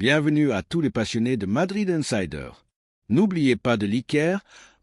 Bienvenue à tous les passionnés de Madrid Insider. N'oubliez pas de liker,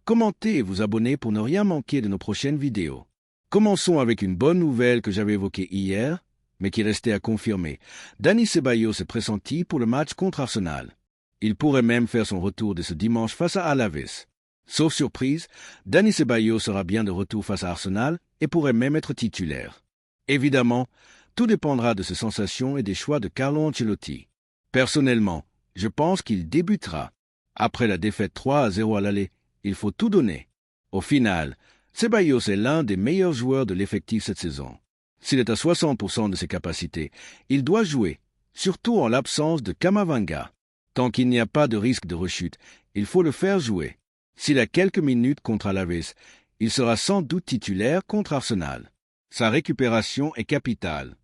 commenter et vous abonner pour ne rien manquer de nos prochaines vidéos. Commençons avec une bonne nouvelle que j'avais évoquée hier, mais qui restait à confirmer. Dani Ceballos est pressenti pour le match contre Arsenal. Il pourrait même faire son retour dès ce dimanche face à Alaves. Sauf surprise, Dani Ceballos sera bien de retour face à Arsenal et pourrait même être titulaire. Évidemment, tout dépendra de ses sensations et des choix de Carlo Ancelotti. Personnellement, je pense qu'il débutera. Après la défaite 3-0 à l'aller, il faut tout donner. Au final, Ceballos est l'un des meilleurs joueurs de l'effectif cette saison. S'il est à 60% de ses capacités, il doit jouer, surtout en l'absence de Camavinga. Tant qu'il n'y a pas de risque de rechute, il faut le faire jouer. S'il a quelques minutes contre Alaves, il sera sans doute titulaire contre Arsenal. Sa récupération est capitale.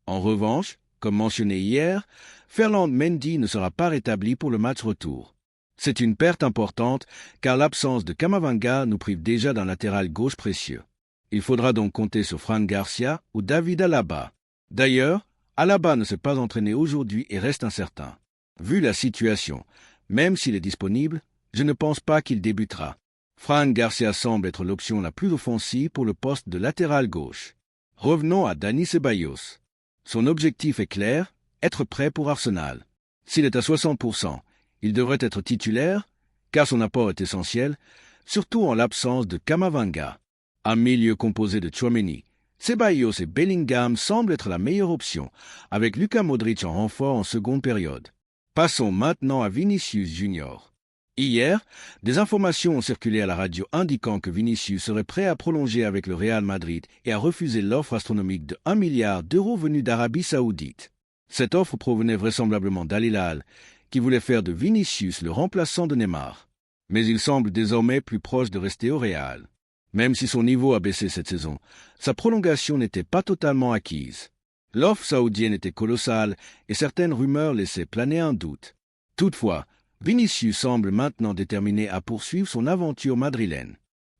En revanche, comme mentionné hier, Ferland Mendy ne sera pas rétabli pour le match retour. C'est une perte importante car l'absence de Camavinga nous prive déjà d'un latéral gauche précieux. Il faudra donc compter sur Fran Garcia ou David Alaba. D'ailleurs, Alaba ne s'est pas entraîné aujourd'hui et reste incertain. Vu la situation, même s'il est disponible, je ne pense pas qu'il débutera. Fran Garcia semble être l'option la plus offensive pour le poste de latéral gauche. Revenons à Dani Ceballos. Son objectif est clair, être prêt pour Arsenal. S'il est à 60%, il devrait être titulaire, car son apport est essentiel, surtout en l'absence de Camavinga. Un milieu composé de Tchouaméni, Ceballos et Bellingham semble être la meilleure option, avec Luka Modric en renfort en seconde période. Passons maintenant à Vinicius Junior. Hier, des informations ont circulé à la radio indiquant que Vinicius serait prêt à prolonger avec le Real Madrid et à refuser l'offre astronomique de 1 milliard d'euros venue d'Arabie Saoudite. Cette offre provenait vraisemblablement d'Al Hilal, qui voulait faire de Vinicius le remplaçant de Neymar. Mais il semble désormais plus proche de rester au Real. Même si son niveau a baissé cette saison, sa prolongation n'était pas totalement acquise. L'offre saoudienne était colossale et certaines rumeurs laissaient planer un doute. Toutefois, Vinicius semble maintenant déterminé à poursuivre son aventure madrilène.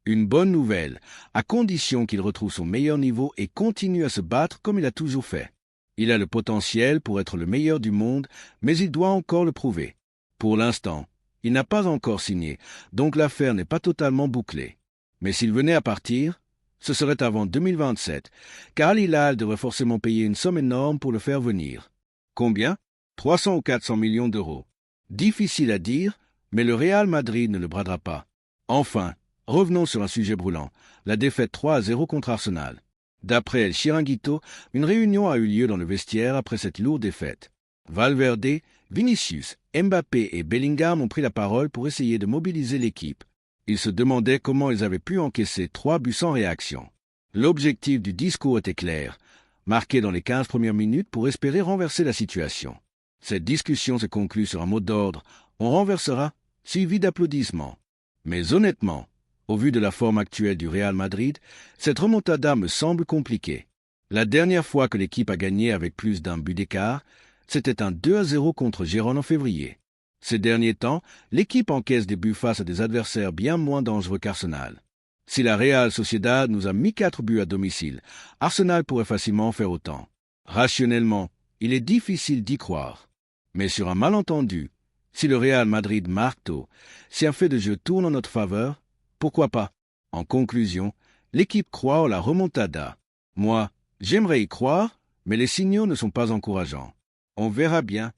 Une bonne nouvelle, à condition qu'il retrouve son meilleur niveau et continue à se battre comme il a toujours fait. Il a le potentiel pour être le meilleur du monde, mais il doit encore le prouver. Pour l'instant, il n'a pas encore signé, donc l'affaire n'est pas totalement bouclée. Mais s'il venait à partir, ce serait avant 2027, car Al Hilal devrait forcément payer une somme énorme pour le faire venir. Combien ? 300 ou 400 millions d'euros. Difficile à dire, mais le Real Madrid ne le bradera pas. Enfin, revenons sur un sujet brûlant, la défaite 3-0 contre Arsenal. D'après El Chiringuito, une réunion a eu lieu dans le vestiaire après cette lourde défaite. Valverde, Vinicius, Mbappé et Bellingham ont pris la parole pour essayer de mobiliser l'équipe. Ils se demandaient comment ils avaient pu encaisser 3 buts sans réaction. L'objectif du discours était clair, marquer dans les 15 premières minutes pour espérer renverser la situation. Cette discussion se conclut sur un mot d'ordre « on renversera », suivi d'applaudissements. Mais honnêtement, au vu de la forme actuelle du Real Madrid, cette remontada me semble compliquée. La dernière fois que l'équipe a gagné avec plus d'un but d'écart, c'était un 2-0 contre Gérone en février. Ces derniers temps, l'équipe encaisse des buts face à des adversaires bien moins dangereux qu'Arsenal. Si la Real Sociedad nous a mis 4 buts à domicile, Arsenal pourrait facilement faire autant. Rationnellement, il est difficile d'y croire. Mais sur un malentendu, si le Real Madrid marque tôt, si un fait de jeu tourne en notre faveur, pourquoi pas? En conclusion, l'équipe croit en la remontada. Moi, j'aimerais y croire, mais les signaux ne sont pas encourageants. On verra bien.